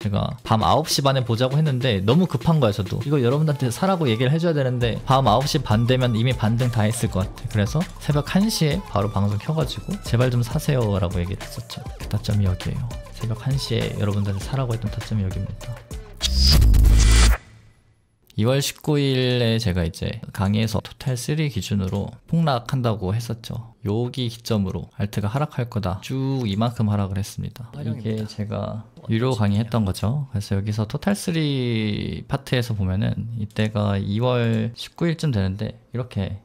제가 밤 9시 반에 보자고 했는데 너무 급한 거야. 저도 이거 여러분한테 사라고 얘기를 해줘야 되는데 밤 9시 반 되면 이미 반등 다 했을 것 같아. 그래서 새벽 1시에 바로 방송 켜가지고 제발 좀 사세요 라고 얘기를 했었죠. 그 타점이 여기에요. 새벽 1시에 여러분들한테 사라고 했던 타점이 여기입니다. 2월 19일에 제가 이제 강의에서 토탈3 기준으로 폭락한다고 했었죠. 여기 기점으로 알트가 하락할 거다. 쭉 이만큼 하락을 했습니다. 이게 제가 유료 강의했던 거죠. 그래서 여기서 토탈3 파트에서 보면은 이때가 2월 19일쯤 되는데 이렇게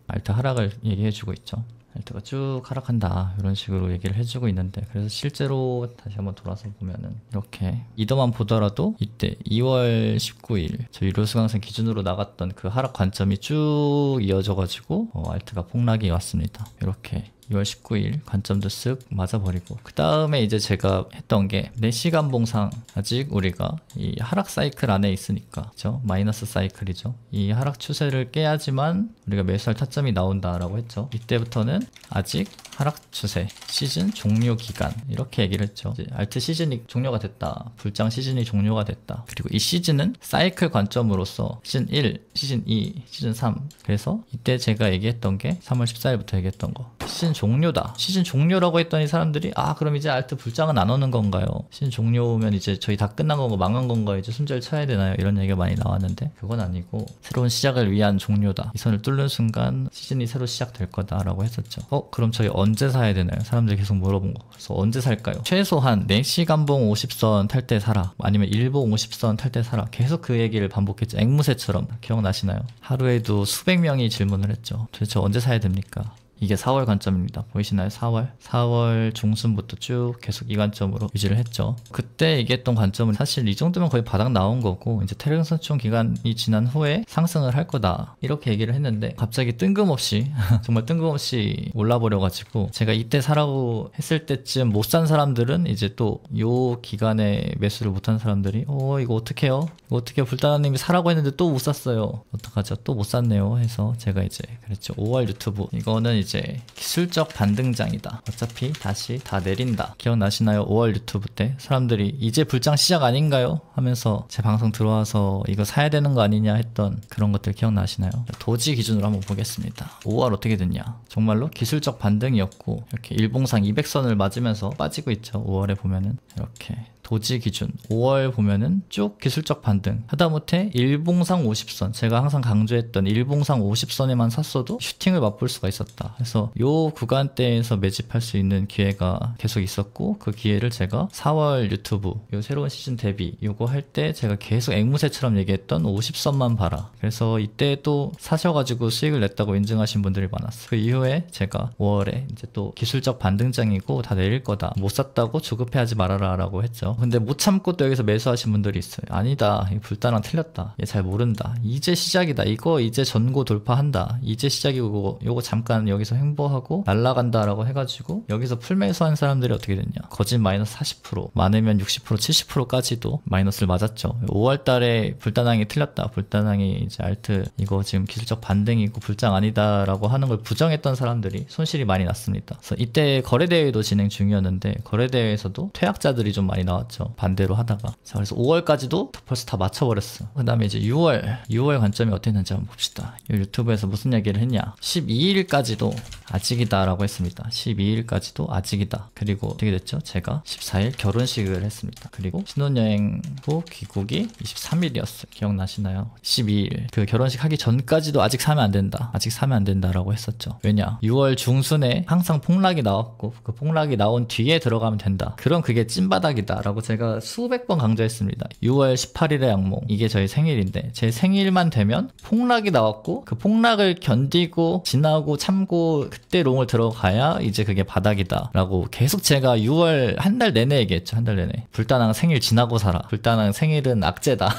알트 하락을 얘기해주고 있죠. 알트가 쭉 하락한다 이런 식으로 얘기를 해주고 있는데, 그래서 실제로 다시 한번 돌아서 보면은 이렇게 이더만 보더라도 이때 2월 19일 저 유료 수강생 기준으로 나갔던 그 하락 관점이 쭉 이어져 가지고 알트가 폭락이 왔습니다. 이렇게 2월 19일 관점도 쓱 맞아버리고, 그 다음에 이제 제가 했던 게 4시간 봉상, 아직 우리가 이 하락 사이클 안에 있으니까, 그죠? 마이너스 사이클이죠. 이 하락 추세를 깨야지만 우리가 매수할 타점이 나온다라고 했죠. 이때부터는 아직 하락 추세, 시즌 종료 기간 이렇게 얘기를 했죠. 이제 알트 시즌이 종료가 됐다, 불장 시즌이 종료가 됐다. 그리고 이 시즌은 사이클 관점으로서 시즌 1, 시즌 2, 시즌 3. 그래서 이때 제가 얘기했던 게 3월 14일부터 얘기했던 거, 시즌 종료다. 시즌 종료라고 했더니 사람들이 그럼 이제 알트 불장은 안 오는 건가요? 시즌 종료면 이제 저희 다 끝난 건가 망한 건가, 이제 손절 쳐야 되나요? 이런 얘기가 많이 나왔는데 그건 아니고 새로운 시작을 위한 종료다. 이 선을 뚫는 순간 시즌이 새로 시작될 거다라고 했었죠. 그럼 저희 언제 사야 되나요? 사람들이 계속 물어본 거. 그래서 언제 살까요? 최소한 4시간봉 50선 탈 때 사라, 아니면 일봉 50선 탈 때 사라. 계속 그 얘기를 반복했죠. 앵무새처럼. 기억나시나요? 하루에도 수백 명이 질문을 했죠. 도대체 언제 사야 됩니까? 이게 4월 관점입니다. 보이시나요? 4월 중순부터 쭉 계속 이 관점으로 유지를 했죠. 그때 얘기했던 관점은 사실 이 정도면 거의 바닥 나온 거고, 이제 태릉 선충 기간이 지난 후에 상승을 할 거다 이렇게 얘기를 했는데, 갑자기 뜬금없이 정말 뜬금없이 올라버려가지고, 제가 이때 사라고 했을 때쯤 못 산 사람들은 이제 또 요 기간에 매수를 못한 사람들이 이거 어떡해요? 이거 어떻게 불단아님이 사라고 했는데 또 못 샀어요. 어떡하죠? 또 못 샀네요 해서 제가 이제 그랬죠. 5월 유튜브, 이거는 이제 기술적 반등장이다. 어차피 다시 다 내린다. 기억나시나요? 5월 유튜브 때 사람들이 이제 불장 시작 아닌가요? 하면서 제 방송 들어와서 이거 사야 되는 거 아니냐 했던 그런 것들 기억나시나요? 도지 기준으로 한번 보겠습니다. 5월 어떻게 됐냐? 정말로 기술적 반등이었고, 이렇게 일봉상 200선을 맞으면서 빠지고 있죠. 5월에 보면은 이렇게 도지 기준 5월 보면은 쭉 기술적 반등, 하다못해 일봉상 50선, 제가 항상 강조했던 일봉상 50선에만 샀어도 슈팅을 맛볼 수가 있었다. 그래서 요 구간대에서 매집할 수 있는 기회가 계속 있었고, 그 기회를 제가 4월 유튜브 요 새로운 시즌 데뷔 요거 할 때 제가 계속 앵무새처럼 얘기했던 50선만 봐라. 그래서 이때 또 사셔가지고 수익을 냈다고 인증하신 분들이 많았어요. 그 이후에 제가 5월에 이제 또 기술적 반등장이고 다 내릴 거다, 못 샀다고 조급해하지 말아라 라고 했죠. 근데 못 참고 또 여기서 매수하신 분들이 있어요. 아니다, 이 불단랑 틀렸다, 얘 잘 모른다, 이제 시작이다, 이거 이제 전고 돌파한다, 이제 시작이고 요거 잠깐 여기서 횡보하고 날라간다 라고 해가지고 여기서 풀매수한 사람들이 어떻게 됐냐, 거진 마이너스 40%, 많으면 60% 70%까지도 마이너스를 맞았죠. 5월달에 불단항이 틀렸다, 불단항이 이제 알트 이거 지금 기술적 반등이고 불장 아니다 라고 하는 걸 부정했던 사람들이 손실이 많이 났습니다. 그래서 이때 거래대회도 진행 중이었는데 거래대회에서도 퇴학자들이 좀 많이 나왔죠. 반대로 하다가. 자, 그래서 5월까지도 벌써 다 맞춰버렸어. 그 다음에 이제 6월 관점이 어떻게 했는지 한번 봅시다. 유튜브에서 무슨 얘기를 했냐, 12일까지도 아직이다 라고 했습니다. 12일까지도 아직이다. 그리고 어떻게 됐죠? 제가 14일 결혼식을 했습니다. 그리고 신혼여행 후 귀국이 23일이었어요. 기억나시나요? 12일 그 결혼식 하기 전까지도 아직 사면 안 된다, 아직 사면 안 된다 라고 했었죠. 왜냐, 6월 중순에 항상 폭락이 나왔고 그 폭락이 나온 뒤에 들어가면 된다, 그럼 그게 찐바닥이다 라고 제가 수백 번 강조했습니다. 6월 18일의 악몽, 이게 저희 생일인데 제 생일만 되면 폭락이 나왔고 그 폭락을 견디고 지나고 참고 그때 롱을 들어가야 이제 그게 바닥이다 라고 계속 제가 6월 한 달 내내 얘기했죠. 한 달 내내 불단항 생일 지나고 살아, 불단항 생일은 악재다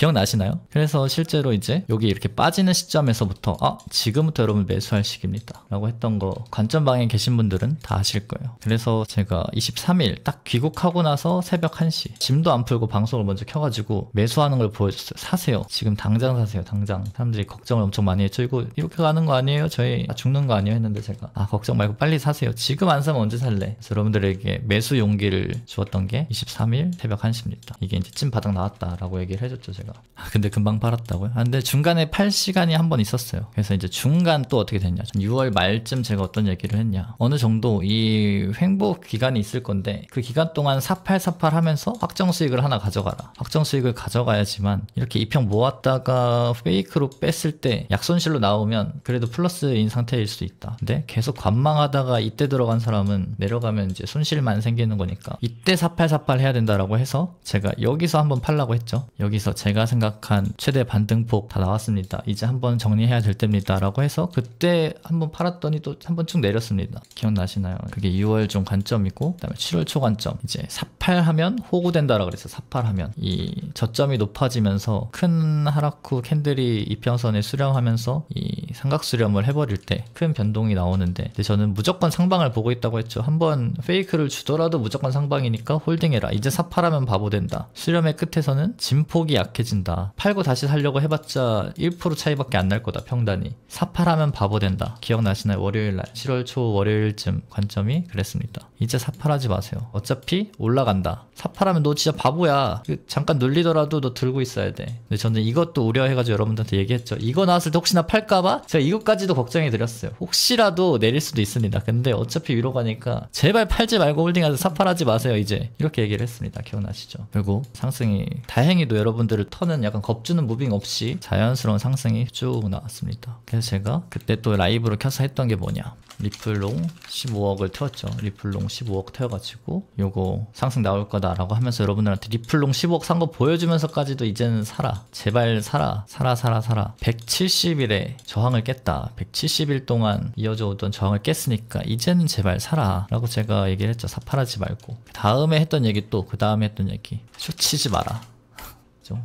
기억나시나요? 그래서 실제로 이제 여기 이렇게 빠지는 시점에서부터 지금부터 여러분 매수할 시기입니다 라고 했던 거 관점방에 계신 분들은 다 아실 거예요. 그래서 제가 23일 딱 귀국하고 나서 새벽 1시 짐도 안 풀고 방송을 먼저 켜가지고 매수하는 걸 보여줬어요. 사세요. 지금 당장 사세요. 당장. 사람들이 걱정을 엄청 많이 했죠. 이거 이렇게 가는 거 아니에요? 저희 죽는 거 아니에요? 했는데 제가 걱정 말고 빨리 사세요. 지금 안 사면 언제 살래? 그래서 여러분들에게 매수 용기를 주었던 게 23일 새벽 1시입니다. 이게 이제 찐 바닥 나왔다라고 얘기를 해줬죠 제가. 근데 금방 팔았다고요? 근데 중간에 팔 시간이 한 번 있었어요. 그래서 이제 중간 또 어떻게 됐냐, 6월 말쯤 제가 어떤 얘기를 했냐, 어느 정도 이 횡보 기간이 있을 건데 그 기간 동안 사팔 하면서 확정 수익을 하나 가져가라. 확정 수익을 가져가야지만 이렇게 입형 모았다가 페이크로 뺐을 때 약손실로 나오면 그래도 플러스인 상태일 수도 있다. 근데 계속 관망하다가 이때 들어간 사람은 내려가면 이제 손실만 생기는 거니까 이때 사팔 해야 된다라고 해서 제가 여기서 한번 팔라고 했죠. 여기서 제가 생각한 최대 반등폭 다 나왔습니다. 이제 한번 정리해야 될 때입니다 라고 해서 그때 한번 팔았더니 또 한번 쭉 내렸습니다. 기억나시나요? 그게 6월 중 관점이고 그다음에 7월 초 관점. 이제 사팔하면 호구된다라고 그랬어요. 사팔하면 이 저점이 높아지면서 큰 하락 후 캔들이 이평선에 수렴하면서 이 삼각 수렴을 해버릴 때 큰 변동이 나오는데, 근데 저는 무조건 상방을 보고 있다고 했죠. 한번 페이크를 주더라도 무조건 상방이니까 홀딩해라. 이제 사팔하면 바보 된다. 수렴의 끝에서는 진폭이 약해진다. 팔고 다시 살려고 해봤자 1% 차이밖에 안 날 거다. 평단이. 사팔하면 바보 된다. 기억나시나요? 월요일날 7월 초 월요일쯤 관점이 그랬습니다. 이제 사팔하지 마세요. 어차피 올라간다. 사팔하면 너 진짜 바보야. 잠깐 눌리더라도 너 들고 있어야 돼. 근데 저는 이것도 우려해가지고 여러분들한테 얘기했죠. 이거 나왔을 때 혹시나 팔까봐 제가 이것까지도 걱정해 드렸어요. 혹시라도 내릴 수도 있습니다. 근데 어차피 위로 가니까 제발 팔지 말고 홀딩하세요. 사팔하지 마세요. 이제 이렇게 얘기를 했습니다. 기억나시죠? 그리고 상승이 다행히도 여러분들을 터는 약간 겁주는 무빙 없이 자연스러운 상승이 쭉 나왔습니다. 그래서 제가 그때 또 라이브로 켜서 했던 게 뭐냐, 리플롱 15억을 태웠죠. 리플롱 15억 태워가지고 요거 상승 나올 거다라고 하면서 여러분들한테 리플롱 15억 산 거 보여주면서까지도 이제는 사라. 제발 사라. 사라. 170일에 저항을 깼다. 170일 동안 이어져 오던 저항을 깼으니까 이제는 제발 사라 라고 제가 얘기를 했죠. 사팔하지 말고. 다음에 했던 얘기, 또 그 다음에 했던 얘기, 쇼치지 마라.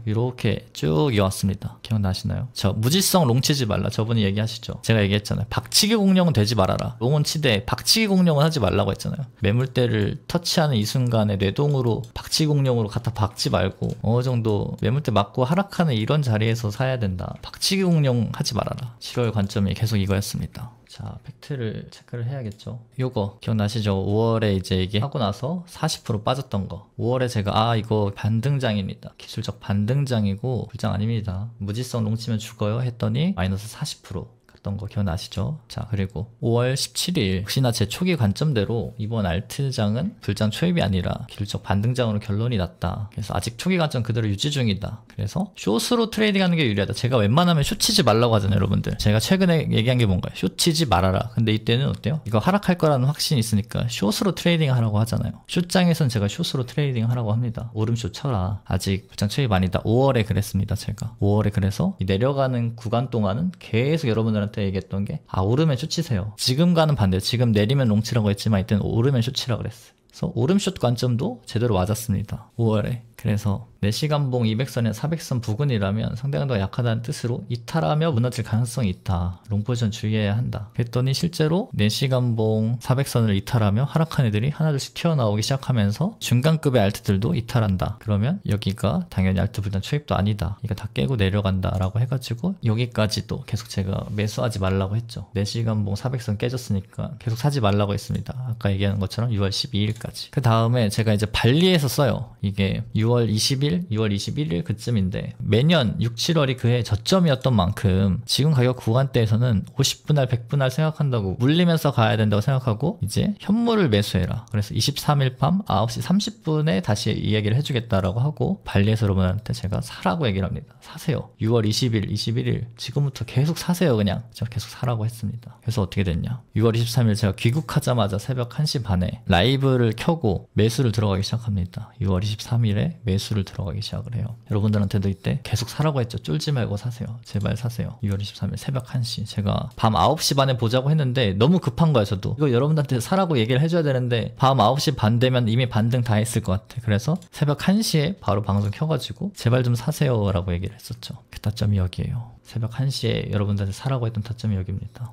이렇게 쭉 이어왔습니다. 기억나시나요? 저 무지성 롱 치지 말라. 저분이 얘기하시죠. 제가 얘기했잖아요. 박치기 공룡은 되지 말아라. 롱은 치되 박치기 공룡은 하지 말라고 했잖아요. 매물대를 터치하는 이 순간에 뇌동으로 박치기 공룡으로 갖다 박지 말고 어느 정도 매물대 맞고 하락하는 이런 자리에서 사야 된다. 박치기 공룡 하지 말아라. 7월 관점이 계속 이거였습니다. 자, 팩트를 체크를 해야겠죠. 요거 기억나시죠? 5월에 이제 얘기하고 나서 40% 빠졌던 거. 5월에 제가 이거 반등장입니다. 기술적 반등장이고 불장 아닙니다. 무지성 롱치면 죽어요 했더니 마이너스 40% 갔던 거 기억나시죠? 자, 그리고 5월 17일 역시나 제 초기 관점대로 이번 알트장은 불장 초입이 아니라 기술적 반등장으로 결론이 났다. 그래서 아직 초기 관점 그대로 유지 중이다. 그래서 숏으로 트레이딩하는 게 유리하다. 제가 웬만하면 숏 치지 말라고 하잖아요, 여러분들. 제가 최근에 얘기한 게 뭔가요? 숏 치지 말아라. 근데 이때는 어때요? 이거 하락할 거라는 확신이 있으니까 숏으로 트레이딩 하라고 하잖아요. 숏장에선 제가 숏으로 트레이딩 하라고 합니다. 오름숏 쳐라. 아직 불장 초입 아니다. 5월에 그랬습니다, 제가. 5월에 그래서 이 내려가는 구간 동안은 계속 여러분들한테 얘기했던 게 오르면 숏 치세요. 지금과는 반대요. 지금 내리면 롱치라고 했지만 이때는 오르면 숏 치라고 그랬어요. 그래서 오름숏 관점도 제대로 맞았습니다. 5월에. 그래서 4시간봉 200선에 400선 부근이라면 상대강도가 약하다는 뜻으로 이탈하며 무너질 가능성이 있다. 롱포지션 주의해야 한다. 그랬더니 실제로 4시간봉 400선을 이탈하며 하락한 애들이 하나둘씩 튀어나오기 시작하면서 중간급의 알트들도 이탈한다. 그러면 여기가 당연히 알트 불단 초입도 아니다. 이거 다 깨고 내려간다 라고 해가지고 여기까지도 계속 제가 매수하지 말라고 했죠. 4시간봉 400선 깨졌으니까 계속 사지 말라고 했습니다. 아까 얘기한 것처럼 6월 12일까지. 그 다음에 제가 이제 발리에서 써요. 이게 6월 20일, 6월 21일 그쯤인데 매년 6, 7월이 그해 저점이었던 만큼 지금 가격 구간대에서는 50분할, 100분할 생각한다고 물리면서 가야 된다고 생각하고 이제 현물을 매수해라. 그래서 23일 밤 9시 30분에 다시 이야기를 해주겠다라고 하고 발리에서 여러분한테 제가 사라고 얘기를 합니다. 사세요. 6월 20일, 21일 지금부터 계속 사세요. 그냥 제가 계속 사라고 했습니다. 그래서 어떻게 됐냐, 6월 23일 제가 귀국하자마자 새벽 1시 반에 라이브를 켜고 매수를 들어가기 시작합니다. 6월 23일에 시간에 매수를 들어가기 시작을 해요. 여러분들한테도 이때 계속 사라고 했죠. 쫄지 말고 사세요. 제발 사세요. 6월 23일 새벽 1시 제가 밤 9시 반에 보자고 했는데 너무 급한 거예요. 저도 이거 여러분들한테 사라고 얘기를 해줘야 되는데 밤 9시 반 되면 이미 반등 다 했을 것 같아. 그래서 새벽 1시에 바로 방송 켜가지고 제발 좀 사세요 라고 얘기를 했었죠. 그 타점이 여기에요. 새벽 1시에 여러분들한테 사라고 했던 타점이 여기입니다.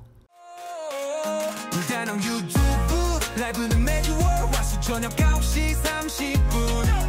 불타는 유튜브 라이브는 매주 월 화수 저녁 9시 30분